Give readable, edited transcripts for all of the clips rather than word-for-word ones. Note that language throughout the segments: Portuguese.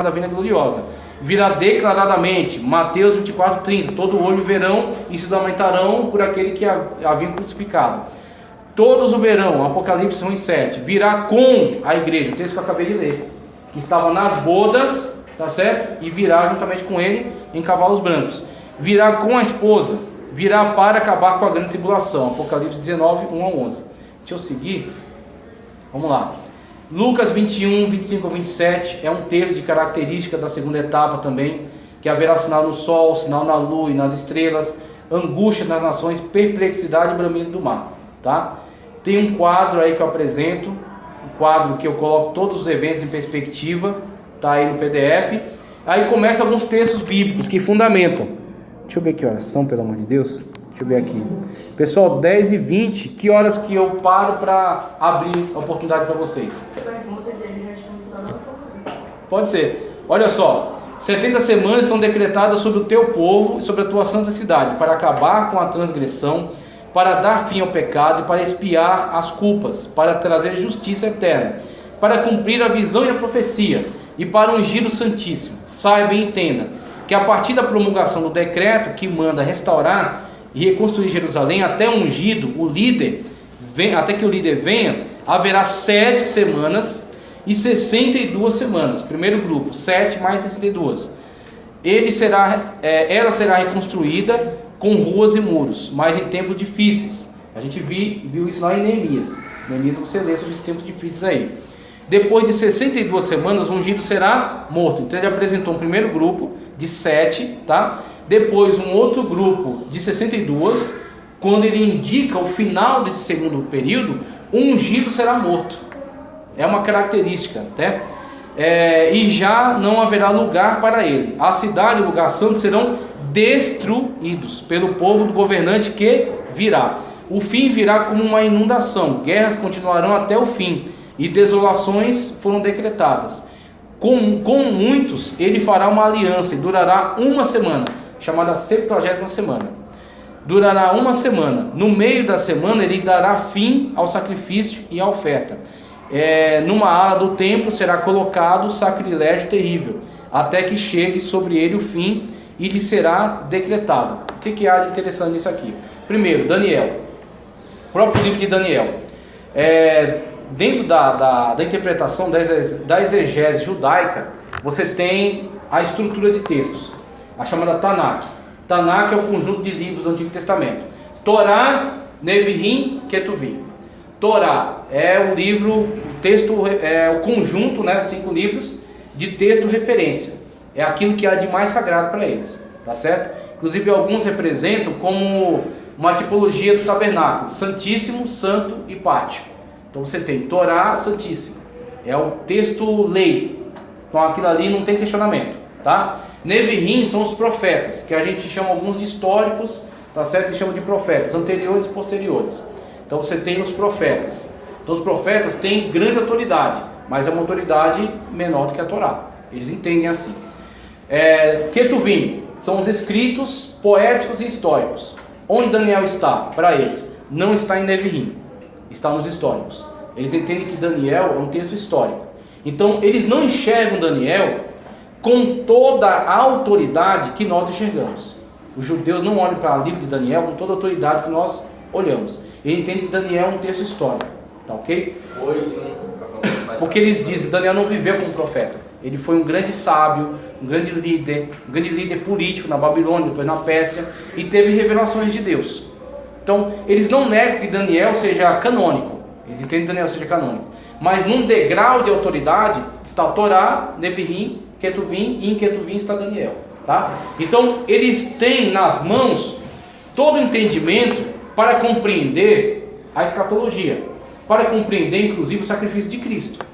da vinda gloriosa. Virá declaradamente, Mateus 24:30, todo olho verão e se lamentarão por aquele que havia crucificado. Todos o verão, Apocalipse 1:7, virá com a igreja, o texto que eu acabei de ler, que estava nas bodas, tá certo? E virá juntamente com ele em cavalos brancos. Virá com a esposa, virá para acabar com a grande tribulação, Apocalipse 19:1-11. Deixa eu seguir, vamos lá. Lucas 21:25-27 é um texto de característica da segunda etapa também, que haverá sinal no sol, sinal na lua e nas estrelas, angústia nas nações, perplexidade e bramido do mar, tá? Tem um quadro aí que eu apresento, um quadro que eu coloco todos os eventos em perspectiva, tá aí no PDF. Aí começa alguns textos bíblicos que fundamentam. Deixa eu ver que horas são, pelo amor de Deus. Deixa eu ver aqui. Pessoal, 10h20, que horas que eu paro para abrir a oportunidade para vocês? Pode ser. Olha só, 70 semanas são decretadas sobre o teu povo e sobre a tua santa cidade, para acabar com a transgressão, para dar fim ao pecado e para expiar as culpas, para trazer justiça eterna, para cumprir a visão e a profecia, e para ungir o Santíssimo. Saiba e entenda que a partir da promulgação do decreto que manda restaurar e reconstruir Jerusalém até ungido, o líder, até que o líder venha, haverá 7 semanas e 62 semanas. Primeiro grupo, 7 mais 62. Ela será reconstruída com ruas e muros, mas em tempos difíceis. A gente viu isso lá em Neemias. Neemias, você lê sobre esses tempos difíceis aí. Depois de 62 semanas, o ungido será morto. Então ele apresentou um primeiro grupo de 7, tá? Depois um outro grupo de 62. Quando ele indica o final desse segundo período, o ungido será morto. É uma característica, né? E já não haverá lugar para ele. A cidade e o lugar santo serão destruídos pelo povo do governante que virá. O fim virá como uma inundação. Guerras continuarão até o fim e desolações foram decretadas. Com muitos ele fará uma aliança e durará uma semana, chamada 70ª semana. Durará uma semana. No meio da semana ele dará fim ao sacrifício e à oferta. Numa ala do templo será colocado o sacrilégio terrível, até que chegue sobre ele o fim e lhe será decretado. O que há de interessante nisso aqui? Primeiro, Daniel, o próprio livro de Daniel. Dentro da interpretação da exegese judaica, você tem a estrutura de textos, a chamada Tanakh. Tanakh é o conjunto de livros do Antigo Testamento. Torá, Nevi'im, Ketuvim. Torá é o livro, o texto, o conjunto, né, 5 livros de texto referência. É aquilo que há de mais sagrado para eles, tá certo? Inclusive alguns representam como uma tipologia do tabernáculo, Santíssimo, Santo e Pátio. Então você tem Torá, Santíssimo, é o texto lei, então aquilo ali não tem questionamento, tá? Nevi'im são os profetas, que a gente chama alguns de históricos, tá certo? E chama de profetas, anteriores e posteriores. Então você tem os profetas. Então os profetas têm grande autoridade, mas é uma autoridade menor do que a Torá. Eles entendem assim. Ketuvim são os escritos poéticos e históricos. Onde Daniel está, para eles, não está em Nevi'im, está nos históricos. Eles entendem que Daniel é um texto histórico. Então eles não enxergam Daniel com toda a autoridade que nós enxergamos. Os judeus não olham para o livro de Daniel com toda a autoridade que nós olhamos. Ele entende que Daniel é um texto histórico, tá ok? Porque eles dizem, Daniel não viveu como profeta. Ele foi um grande sábio, um grande líder político na Babilônia, depois na Pérsia, e teve revelações de Deus. Então, eles não negam que Daniel seja canônico. Eles entendem que Daniel seja canônico. Mas num degrau de autoridade está Torá, Nevi'im, Ketuvim, e em Ketuvim está Daniel, tá? Então, eles têm nas mãos todo o entendimento para compreender a escatologia, para compreender inclusive o sacrifício de Cristo.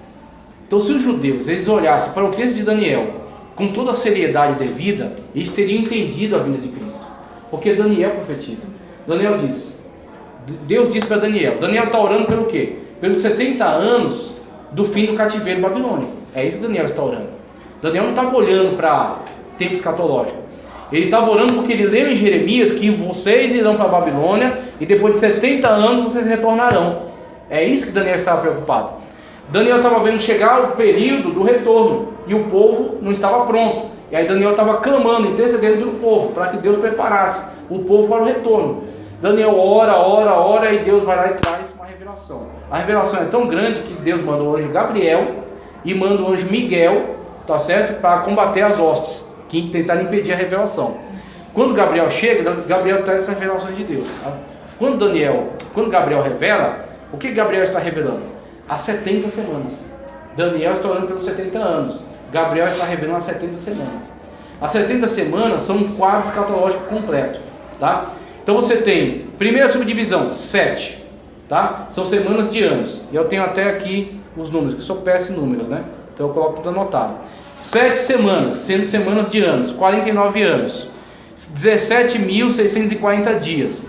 Então se os judeus eles olhassem para o texto de Daniel com toda a seriedade devida, eles teriam entendido a vinda de Cristo, porque Daniel profetiza. Daniel diz, Deus diz para Daniel está orando pelo quê? Pelos 70 anos do fim do cativeiro babilônico. É isso que Daniel está orando. Daniel não estava olhando para tempo escatológico. Ele estava orando porque ele leu em Jeremias que vocês irão para a Babilônia e depois de 70 anos vocês retornarão. É isso que Daniel estava preocupado. Daniel estava vendo chegar o período do retorno. e o povo não estava pronto. E aí Daniel estava clamando, intercedendo pelo povo, para que Deus preparasse o povo para o retorno. Daniel ora, e Deus vai lá e traz uma revelação. A revelação é tão grande que Deus manda o anjo Gabriel e manda o anjo Miguel, tá certo? Para combater as hostes, que tentaram impedir a revelação. Quando Gabriel chega, Gabriel traz essas revelações de Deus. Quando Gabriel revela, o que Gabriel está revelando? As 70 semanas. Daniel está orando pelos 70 anos. Gabriel está revelando as 70 semanas. As 70 semanas são um quadro escatológico completo, tá? Então você tem, primeira subdivisão, 7, tá? São semanas de anos. E eu tenho até aqui os números, que eu sou péssimo em números, né? Então eu coloco tudo anotado. 7 semanas, sendo semanas de anos, 49 anos. 17.640 dias.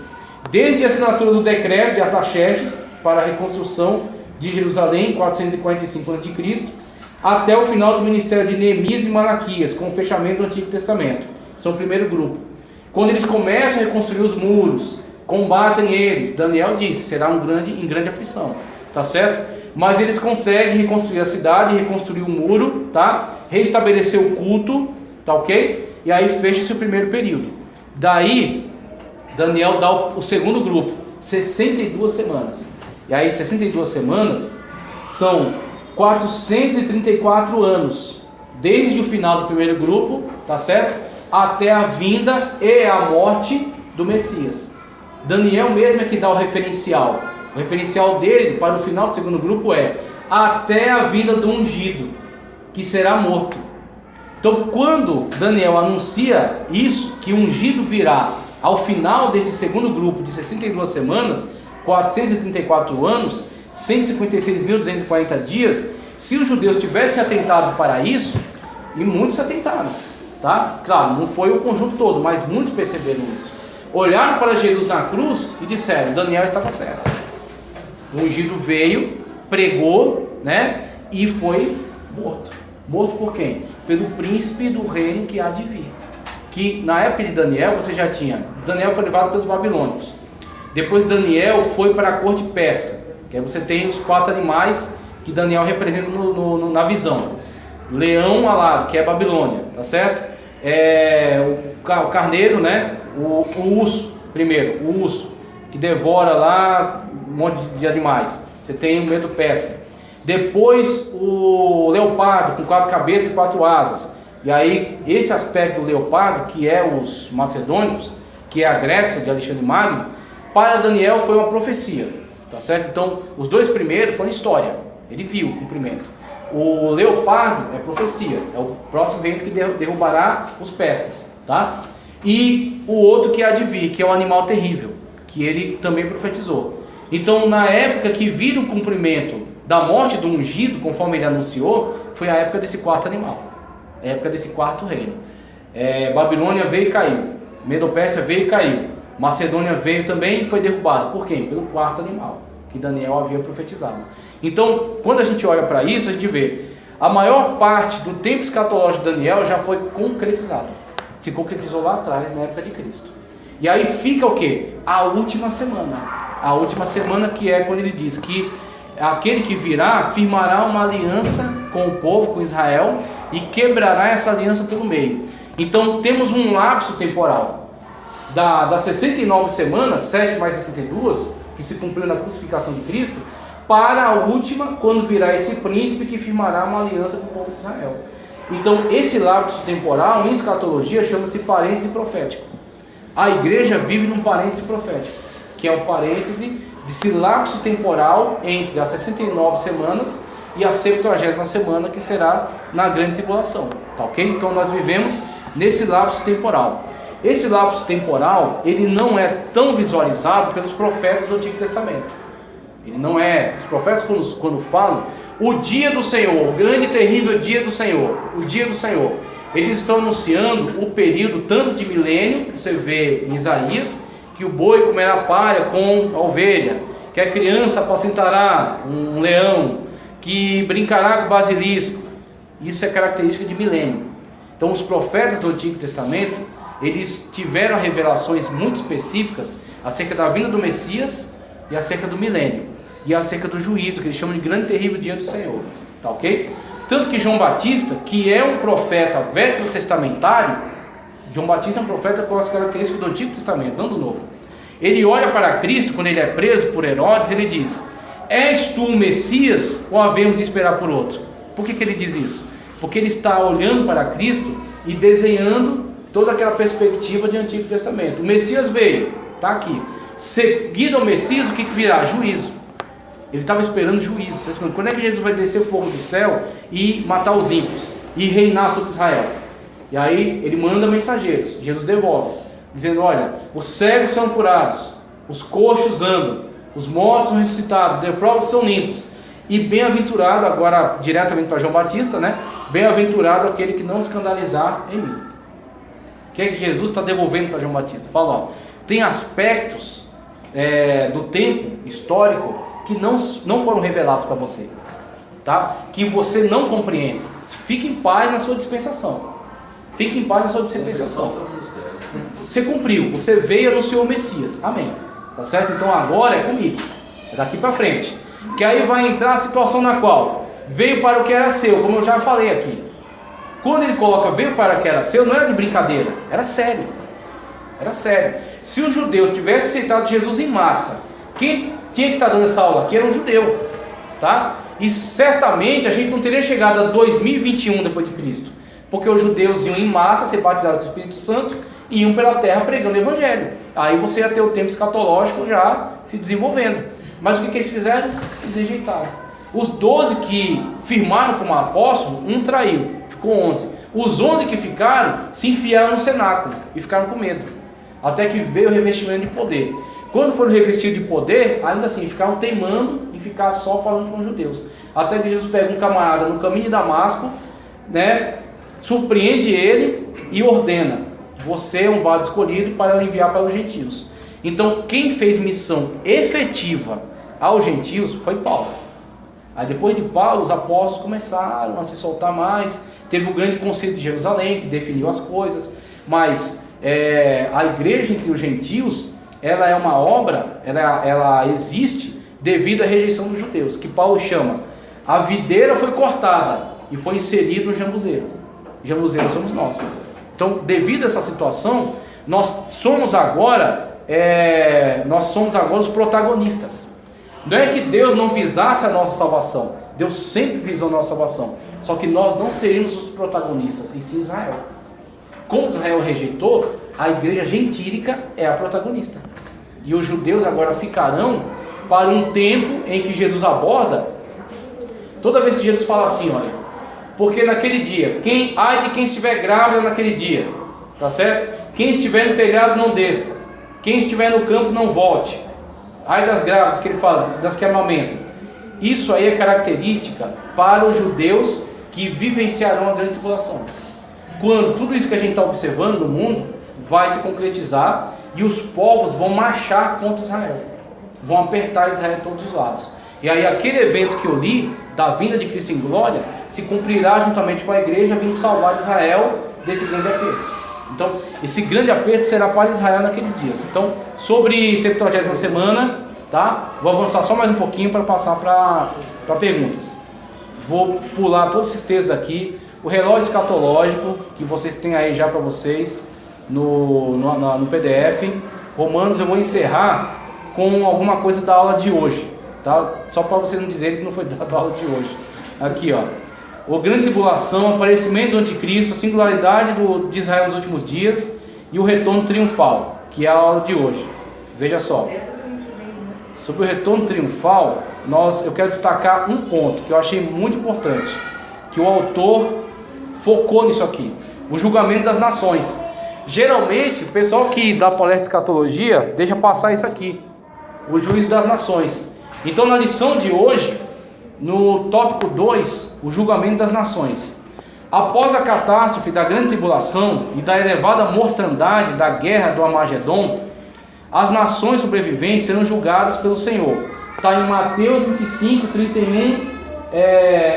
Desde a assinatura do decreto de Artaxerxes para a reconstrução de Jerusalém, 445 a.C., até o final do ministério de Neemias e Malaquias, com o fechamento do Antigo Testamento. São o primeiro grupo. Quando eles começam a reconstruir os muros, combatem eles, Daniel diz, será em grande aflição, tá certo? Mas eles conseguem reconstruir a cidade, reconstruir o muro, tá? Restabelecer o culto, tá ok? E aí fecha-se o primeiro período. Daí, Daniel dá o segundo grupo, 62 semanas. E aí 62 semanas são 434 anos, desde o final do primeiro grupo, tá certo? Até a vinda e a morte do Messias. Daniel mesmo é que dá o referencial. O referencial dele para o final do segundo grupo é até a vinda do ungido, que será morto. Então quando Daniel anuncia isso, que o ungido virá ao final desse segundo grupo de 62 semanas, 434 anos, 156.240 dias, se os judeus tivessem atentado para isso, e muitos se atentaram, tá? Claro, não foi o conjunto todo, mas muitos perceberam isso. Olharam para Jesus na cruz e disseram, Daniel estava certo. O ungido veio, pregou, né? E foi morto. Morto por quem? Pelo príncipe do reino que há de vir. Que na época de Daniel você já tinha, Daniel foi levado pelos babilônicos. Depois Daniel foi para a corte persa, que aí você tem os 4 animais que Daniel representa na visão. Leão alado, que é Babilônia, tá certo? O carneiro, né? O urso, primeiro, o urso, que devora lá um monte de animais. Você tem o Medo Persa. Depois o leopardo, com 4 cabeças e 4 asas. E aí, esse aspecto do leopardo, que é os macedônicos, que é a Grécia de Alexandre Magno, para Daniel foi uma profecia, tá certo? Então, os 2 primeiros foram história, ele viu o cumprimento. O leopardo é profecia, é o próximo reino que derrubará os persas, tá? E o outro que há de vir, que é o animal terrível, que ele também profetizou. Então, na época que viram o cumprimento da morte do ungido, conforme ele anunciou, foi a época desse 4º animal, a época desse 4º reino. Babilônia veio e caiu, Medo-Pérsia veio e caiu, Macedônia veio também e foi derrubado. Por quê? Pelo 4º animal, que Daniel havia profetizado. Então, quando a gente olha para isso, a gente vê, a maior parte do tempo escatológico de Daniel já foi concretizado. Se concretizou lá atrás, na época de Cristo. E aí fica o quê? A última semana. A última semana, que é quando ele diz que aquele que virá firmará uma aliança com o povo, com Israel, e quebrará essa aliança pelo meio. Então temos um lapso temporal das 69 semanas, 7 mais 62, que se cumpriu na crucificação de Cristo, para a última, quando virá esse príncipe que firmará uma aliança com o povo de Israel. Então esse lapso temporal em escatologia chama-se parêntese profético. A igreja vive num parêntese profético, que é o parêntese desse lapso temporal entre as 69 semanas e a 70ª semana, que será na grande tribulação, tá ok? Então nós vivemos nesse lapso temporal. Esse lapso temporal, ele não é tão visualizado pelos profetas do Antigo Testamento. Ele não é, os profetas quando falam, o dia do Senhor, o grande e terrível dia do Senhor, o dia do Senhor, eles estão anunciando o período tanto de milênio, você vê em Isaías, que o boi comerá palha com a ovelha, que a criança apacentará um leão, que brincará com o basilisco. Isso é característica de milênio. Então os profetas do Antigo Testamento, eles tiveram revelações muito específicas acerca da vinda do Messias e acerca do milênio, e acerca do juízo, que eles chamam de grande e terrível dia do Senhor, tá ok? Tanto que João Batista, que é um profeta veterotestamentário, João Batista é um profeta com as características do Antigo Testamento, não do Novo. Ele olha para Cristo, quando ele é preso por Herodes, ele diz: és tu o Messias ou havemos de esperar por outro? Por que ele diz isso? Porque ele está olhando para Cristo e desenhando toda aquela perspectiva de Antigo Testamento. O Messias veio, está aqui. Seguido ao Messias, o que virá? Juízo. Ele estava esperando juízo. Quando é que Jesus vai descer o fogo do céu e matar os ímpios e reinar sobre Israel? E aí ele manda mensageiros. Jesus devolve, dizendo: olha, os cegos são curados, os coxos andam, os mortos são ressuscitados, os leprosos são limpos. E bem-aventurado, agora diretamente para João Batista, né? Bem-aventurado aquele que não escandalizar em mim. O que é que Jesus está devolvendo para João Batista? Fala, ó, tem aspectos do tempo histórico que não foram revelados para você, tá? Que você não compreende. Fique em paz na sua dispensação. Fique em paz na sua dispensação. Você cumpriu, você veio e anunciou o Messias. Amém. Tá certo? Então agora é comigo. Daqui para frente. Que aí vai entrar a situação na qual veio para o que era seu, como eu já falei aqui. Quando ele coloca veio para o que era seu, não era de brincadeira, era sério. Era sério. Se os judeus tivessem aceitado Jesus em massa, quem é que está dando essa aula aqui? Era um judeu, tá? E certamente a gente não teria chegado a 2021 depois de Cristo, porque os judeus iam em massa ser batizados do Espírito Santo e iam pela terra pregando o Evangelho. Aí você ia ter o tempo escatológico já se desenvolvendo. Mas o que eles fizeram? Eles rejeitaram. Os 12 que firmaram como apóstolo, um traiu, ficou 11. Os 11 que ficaram se enfiaram no cenáculo e ficaram com medo, até que veio o revestimento de poder. Quando foram revestidos de poder, ainda assim ficaram teimando e ficar só falando com os judeus, até que Jesus pega um camarada no caminho de Damasco, né, surpreende ele e ordena: você é um vaso escolhido para enviar para os gentios. Então quem fez missão efetiva aos gentios foi Paulo. Aí depois de Paulo, os apóstolos começaram a se soltar mais. Teve o grande concílio de Jerusalém, que definiu as coisas. Mas a igreja entre os gentios, ela é uma obra, ela existe devido à rejeição dos judeus, que Paulo chama: a videira foi cortada e foi inserido o jambuzeiro. O jambuzeiro somos nós. Então, devido a essa situação, nós somos agora os protagonistas. Não é que Deus não visasse a nossa salvação. Deus sempre visou a nossa salvação. Só que nós não seríamos os protagonistas, e sim Israel. Como Israel rejeitou, a igreja gentílica é a protagonista. E os judeus agora ficarão para um tempo em que Jesus aborda. Toda vez que Jesus fala assim, olha, porque naquele dia, ai de quem estiver grávida naquele dia, tá certo? Quem estiver no telhado não desça, quem estiver no campo não volte. Ai das grávidas, que ele fala, das que amamentam. Isso aí é característica para os judeus que vivenciarão a grande tribulação. Quando tudo isso que a gente está observando no mundo vai se concretizar e os povos vão marchar contra Israel, vão apertar Israel de todos os lados. E aí aquele evento que eu li, da vinda de Cristo em glória, se cumprirá juntamente com a igreja vindo salvar Israel desse grande aperto. Então, esse grande aperto será para Israel naqueles dias. Então, sobre 70ª semana, tá? Vou avançar só mais um pouquinho para passar para perguntas. Vou pular todos esses textos aqui. O relógio escatológico, que vocês têm aí já para vocês no PDF. Romanos, eu vou encerrar com alguma coisa da aula de hoje, tá? Só para vocês não dizerem que não foi dada a aula de hoje. Aqui, ó. A grande tribulação, o aparecimento do anticristo, a singularidade de Israel nos últimos dias e o retorno triunfal, que é a aula de hoje. Veja só. Sobre o retorno triunfal, eu quero destacar um ponto que eu achei muito importante, que o autor focou nisso aqui: o julgamento das nações. Geralmente, o pessoal que dá palestra de escatologia deixa passar isso aqui, o juízo das nações. Então, na lição de hoje, no tópico 2, o julgamento das nações. Após a catástrofe da grande tribulação e da elevada mortandade da guerra do Armagedon, as nações sobreviventes serão julgadas pelo Senhor. Está em Mateus 25, 31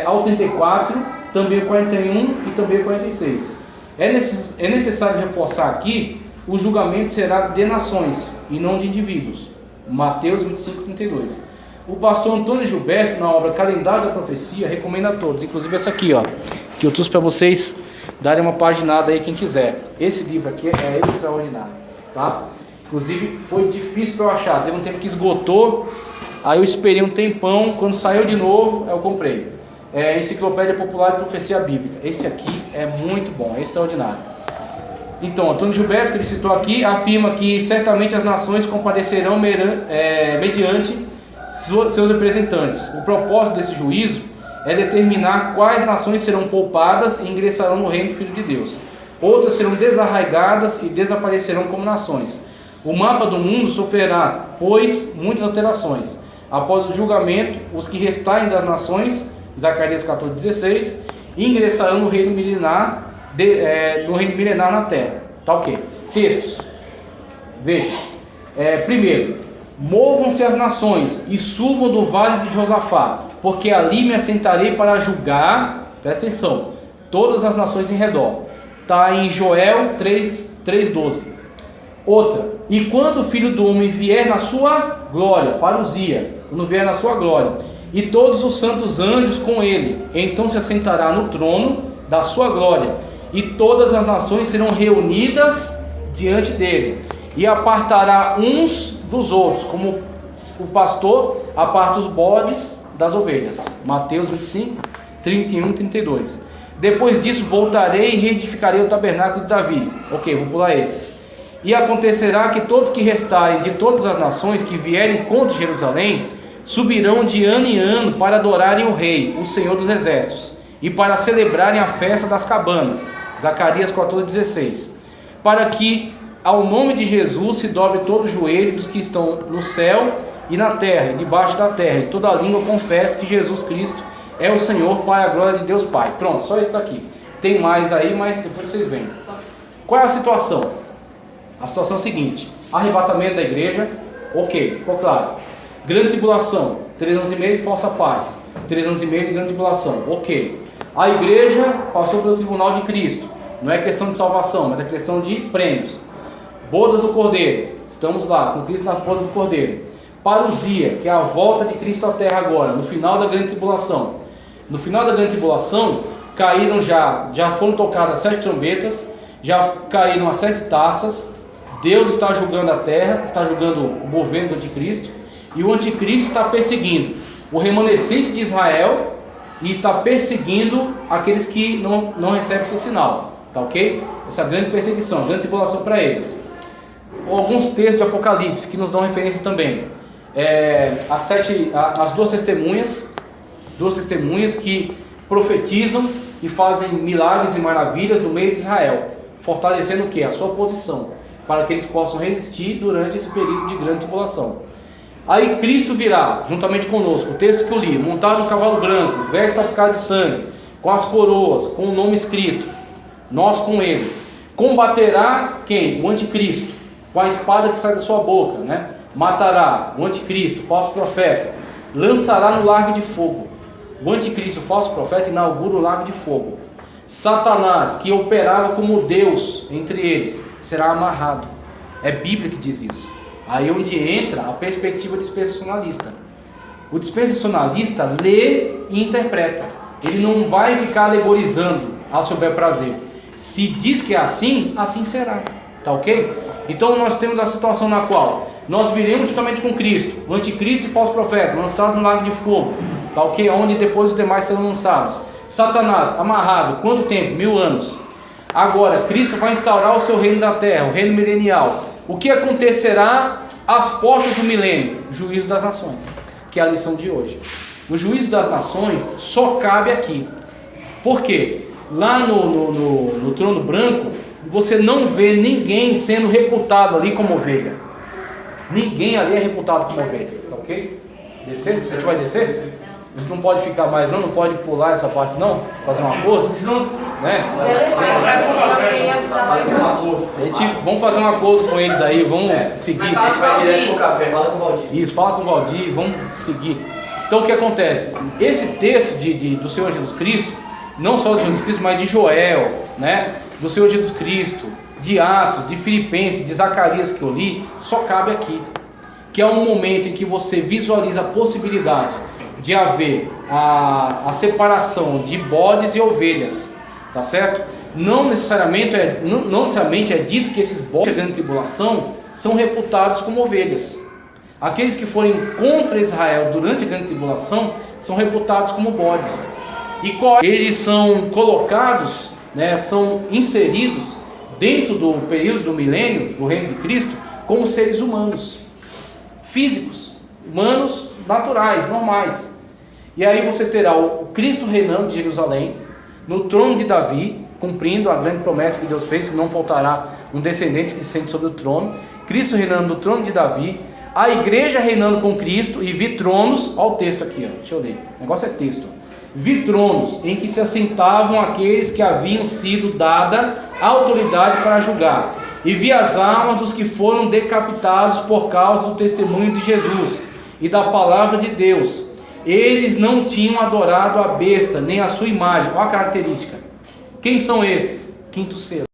ao 34, também o 41 e também o 46. É necessário reforçar aqui: o julgamento será de nações e não de indivíduos. Mateus 25, 32. O pastor Antônio Gilberto, na obra Calendário da Profecia, recomenda a todos, inclusive essa aqui, ó, que eu trouxe para vocês darem uma paginada aí, quem quiser. Esse livro aqui é extraordinário, tá? Inclusive foi difícil para eu achar, teve um tempo que esgotou, aí eu esperei um tempão, quando saiu de novo, eu comprei. É Enciclopédia Popular de Profecia Bíblica. Esse aqui é muito bom, é extraordinário. Então, Antônio Gilberto, que ele citou aqui, afirma que certamente as nações compadecerão mediante seus representantes. O propósito desse juízo é determinar quais nações serão poupadas e ingressarão no reino do Filho de Deus. Outras serão desarraigadas e desaparecerão como nações. O mapa do mundo sofrerá, pois, muitas alterações. Após o julgamento, os que restarem das nações, Zacarias 14,16, ingressarão no reino milenar, na terra. Tá ok. Textos. Veja. Primeiro, movam-se as nações e subam do vale de Josafá, porque ali me assentarei para julgar, presta atenção, todas as nações em redor. Está em Joel 3,12. Outra, e quando o Filho do Homem vier na sua glória, parousia, quando vier na sua glória, e todos os santos anjos com ele, então se assentará no trono da sua glória, e todas as nações serão reunidas diante dele, e apartará uns dos outros, como o pastor aparta os bodes das ovelhas. Mateus 25, 31, 32. Depois disso voltarei e reedificarei o tabernáculo de Davi. Ok, vou pular esse. E acontecerá que todos que restarem de todas as nações que vierem contra Jerusalém subirão de ano em ano para adorarem o Rei, o Senhor dos Exércitos, e para celebrarem a festa das cabanas. Zacarias 14,16. Para que ao nome de Jesus se dobre todo o joelho dos que estão no céu e na terra, e debaixo da terra, e toda a língua confesse que Jesus Cristo é o Senhor, para a glória de Deus Pai. Pronto, só isso aqui. Tem mais aí, mas depois vocês veem. Qual é a situação? A situação é a seguinte: arrebatamento da igreja, ok, ficou claro. Grande tribulação, 3 anos e meio de falsa paz, 3 anos e meio de grande tribulação, ok. A igreja passou pelo tribunal de Cristo, não é questão de salvação, mas é questão de prêmios. Bodas do Cordeiro, estamos lá, com Cristo nas bodas do Cordeiro. Parousia, que é a volta de Cristo à terra agora, no final da grande tribulação. No final da grande tribulação, caíram já foram tocadas 7 trombetas, já caíram as 7 taças. Deus está julgando a terra, está julgando o governo do anticristo, e o anticristo está perseguindo o remanescente de Israel e está perseguindo aqueles que não recebem seu sinal, tá ok? Essa grande perseguição, grande tribulação para eles. Alguns textos de Apocalipse que nos dão referência também. As duas testemunhas que profetizam e fazem milagres e maravilhas no meio de Israel, fortalecendo o que? A sua posição, para que eles possam resistir durante esse período de grande tribulação. Aí Cristo virá, juntamente conosco, o texto que eu li, montado no cavalo branco, veste salpicado de sangue, com as coroas, com o nome escrito, nós com ele. Combaterá quem? O anticristo, com a espada que sai da sua boca, né? Matará o anticristo, falso profeta, lançará no lago de fogo. O anticristo, falso profeta, inaugura o lago de fogo. Satanás, que operava como Deus entre eles, será amarrado. É Bíblia que diz isso. Aí onde entra a perspectiva dispensacionalista. O dispensacionalista lê e interpreta. Ele não vai ficar alegorizando ao seu bel prazer. Se diz que é assim, assim será. Tá ok? Então nós temos a situação na qual nós viremos juntamente com Cristo, o anticristo e falso profeta, lançado no lago de fogo. Tá ok? Onde depois os demais serão lançados. Satanás, amarrado, quanto tempo? 1000 anos. Agora, Cristo vai instaurar o seu reino da terra, o reino milenial. O que acontecerá às portas do milênio? Juízo das nações, que é a lição de hoje. O juízo das nações só cabe aqui. Por quê? Lá no trono branco, você não vê ninguém sendo reputado ali como ovelha. Ninguém ali é reputado como ovelha. Tá ok? Descer? A gente vai descer? A gente não pode ficar mais não pode pular essa parte não? Fazer um acordo? Né? Vamos fazer um acordo com eles aí, vamos seguir. A gente vai direto pro café, fala com o Valdir. Isso, fala com o Valdir, vamos seguir. Então o que acontece? Esse texto do Senhor Jesus Cristo, não só de Jesus Cristo, mas de Joel, né? Do Senhor Jesus Cristo, de Atos, de Filipenses, de Zacarias que eu li, só cabe aqui. que é um momento em que você visualiza a possibilidade de haver a separação de bodes e ovelhas, tá certo? Não necessariamente é dito que esses bodes da grande tribulação são reputados como ovelhas. Aqueles que forem contra Israel durante a grande tribulação são reputados como bodes. E eles são colocados, né, são inseridos dentro do período do milênio, do reino de Cristo, como seres humanos, físicos, humanos naturais, normais. E aí você terá o Cristo reinando de Jerusalém, no trono de Davi, cumprindo a grande promessa que Deus fez, que não faltará um descendente que se sente sobre o trono. Cristo reinando no trono de Davi, a igreja reinando com Cristo, e vi tronos, olha o texto aqui, ó, deixa eu ler, o negócio é texto, ó. Vi tronos em que se assentavam aqueles que haviam sido dada autoridade para julgar, e vi as almas dos que foram decapitados por causa do testemunho de Jesus e da palavra de Deus. Eles não tinham adorado a besta, nem a sua imagem. Olha a característica. Quem são esses? Quinto selo.